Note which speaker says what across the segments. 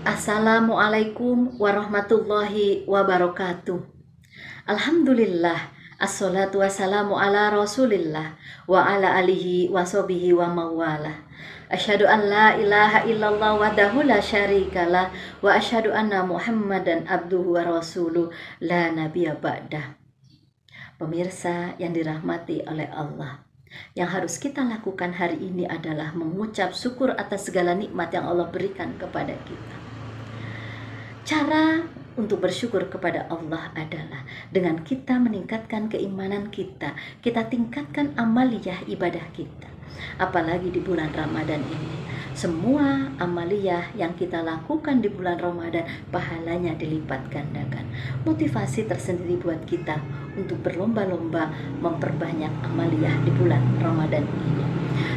Speaker 1: Assalamualaikum warahmatullahi wabarakatuh. Alhamdulillah, assalatu wassalamu ala rasulillah wa ala alihi wa sahbihi wa mawalah. Asyhadu an la ilaha illallah wahdahu la syarikalah wa asyhadu anna Muhammadan abduhu wa rasuluh la nabiyya ba'dah. Pemirsa yang dirahmati oleh Allah, yang harus kita lakukan hari ini adalah mengucap syukur atas segala nikmat yang Allah berikan kepada kita. Cara untuk bersyukur kepada Allah adalah dengan kita meningkatkan keimanan kita tingkatkan amaliyah ibadah kita. Apalagi di bulan Ramadan ini, semua amaliyah yang kita lakukan di bulan Ramadan pahalanya dilipat gandakan. Motivasi tersendiri buat kita untuk berlomba-lomba memperbanyak amaliyah di bulan Ramadan ini.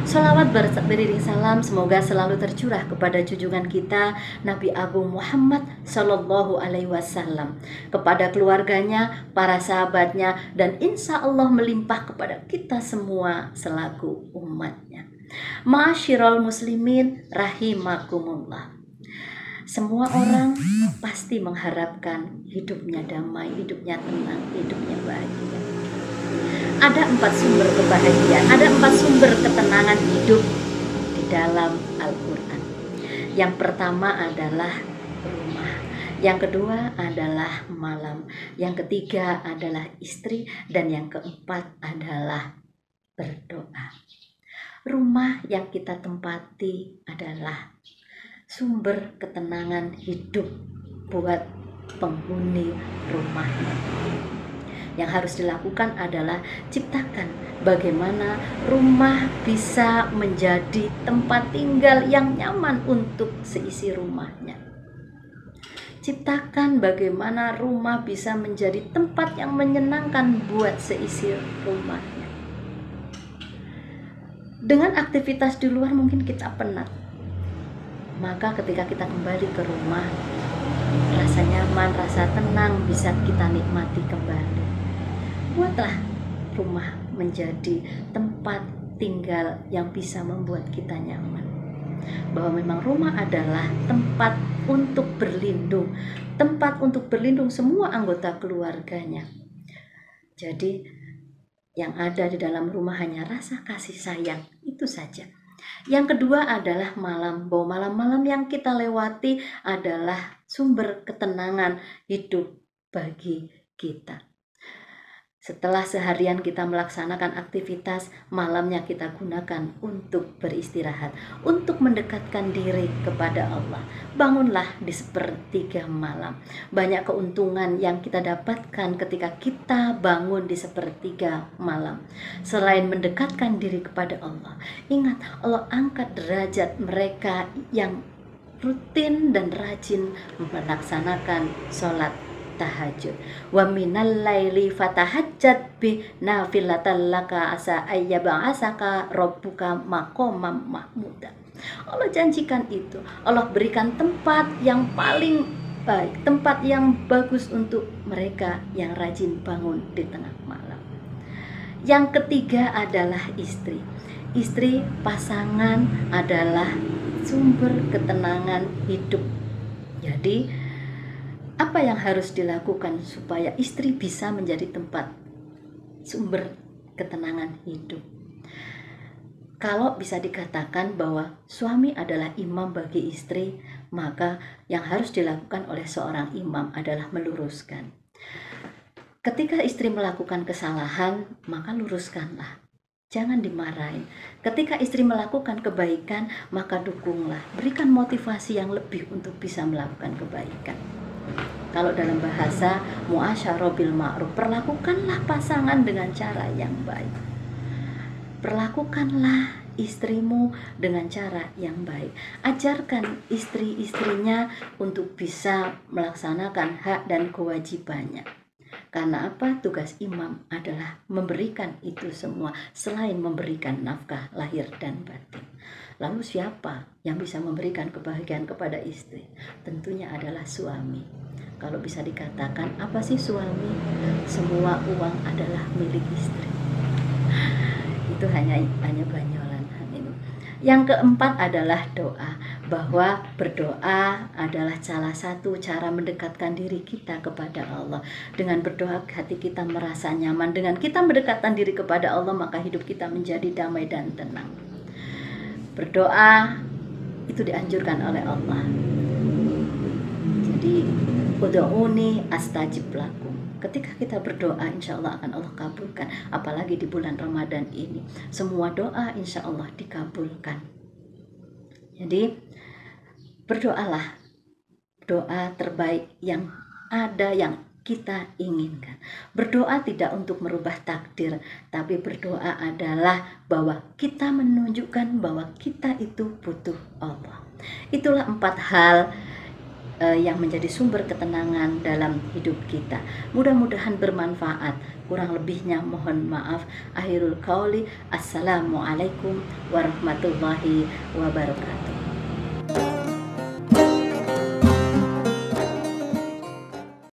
Speaker 1: Sholawat beriring salam semoga selalu tercurah kepada junjungan kita Nabi Agung Muhammad Sallallahu Alaihi Wasallam, kepada keluarganya, para sahabatnya, dan insya Allah melimpah kepada kita semua selaku umatnya. Ma'asyiral muslimin rahimakumullah. Semua orang pasti mengharapkan hidupnya damai, hidupnya tenang, hidupnya bahagia. Ada 4 sumber kebahagiaan, ada 4 sumber ketenangan hidup di dalam Al-Quran. Yang pertama adalah rumah, yang kedua adalah malam, yang ketiga adalah istri, dan yang keempat adalah berdoa. Rumah yang kita tempati adalah sumber ketenangan hidup buat penghuni rumahnya. Yang harus dilakukan adalah ciptakan bagaimana rumah bisa menjadi tempat tinggal yang nyaman untuk seisi rumahnya. Ciptakan bagaimana rumah bisa menjadi tempat yang menyenangkan buat seisi rumahnya. Dengan aktivitas di luar mungkin kita penat. Maka ketika kita kembali ke rumah, rasa nyaman, rasa tenang bisa kita nikmati kembali. Buatlah rumah menjadi tempat tinggal yang bisa membuat kita nyaman. Bahwa memang rumah adalah tempat untuk berlindung, tempat untuk berlindung semua anggota keluarganya. Jadi yang ada di dalam rumah hanya rasa kasih sayang, itu saja. Yang kedua adalah malam, bahwa malam-malam yang kita lewati adalah sumber ketenangan hidup bagi kita. Setelah seharian kita melaksanakan aktivitas, malamnya kita gunakan untuk beristirahat, untuk mendekatkan diri kepada Allah. Bangunlah di sepertiga malam. Banyak keuntungan yang kita dapatkan ketika kita bangun di sepertiga malam. Selain mendekatkan diri kepada Allah, ingat Allah angkat derajat mereka yang rutin dan rajin melaksanakan sholat tahajud. Wa minal laili fatahajjat bi nafilatan laka asa ayyab'asaka rabbuka maqamam mahmuda. Allah janjikan itu. Allah berikan tempat yang paling baik, tempat yang bagus untuk mereka yang rajin bangun di tengah malam. Yang ketiga adalah istri. Istri, pasangan adalah sumber ketenangan hidup. Jadi apa yang harus dilakukan supaya istri bisa menjadi tempat sumber ketenangan hidup? Kalau bisa dikatakan bahwa suami adalah imam bagi istri, maka yang harus dilakukan oleh seorang imam adalah meluruskan. Ketika istri melakukan kesalahan, maka luruskanlah. Jangan dimarahin. Ketika istri melakukan kebaikan, maka dukunglah. Berikan motivasi yang lebih untuk bisa melakukan kebaikan. Kalau dalam bahasa muasyarah bil ma'ruf, perlakukanlah pasangan dengan cara yang baik. Perlakukanlah istrimu dengan cara yang baik. Ajarkan istri-istrinya untuk bisa melaksanakan hak dan kewajibannya. Karena apa? Tugas imam adalah memberikan itu semua, selain memberikan nafkah lahir dan batin. Lalu siapa yang bisa memberikan kebahagiaan kepada istri? Tentunya adalah suami. Kalau bisa dikatakan, apa sih suami? Semua uang adalah milik istri. Itu hanya banyolan. Yang keempat adalah doa. bahwa berdoa adalah salah satu cara mendekatkan diri kita kepada Allah. Dengan berdoa hati kita merasa nyaman. Dengan kita mendekatkan diri kepada Allah, maka hidup kita menjadi damai dan tenang. Berdoa itu dianjurkan oleh Allah. Jadi ud'uni astajib lakum. Ketika kita berdoa, insya Allah akan Allah kabulkan. Apalagi di bulan Ramadan ini, semua doa insya Allah dikabulkan. Jadi berdoalah, doa terbaik yang ada yang kita inginkan. Berdoa tidak untuk merubah takdir, tapi berdoa adalah bahwa kita menunjukkan bahwa kita itu butuh Allah. Itulah 4 hal yang menjadi sumber ketenangan dalam hidup kita. Mudah-mudahan bermanfaat. Kurang lebihnya mohon maaf. Akhirul qauli, assalamualaikum warahmatullahi wabarakatuh.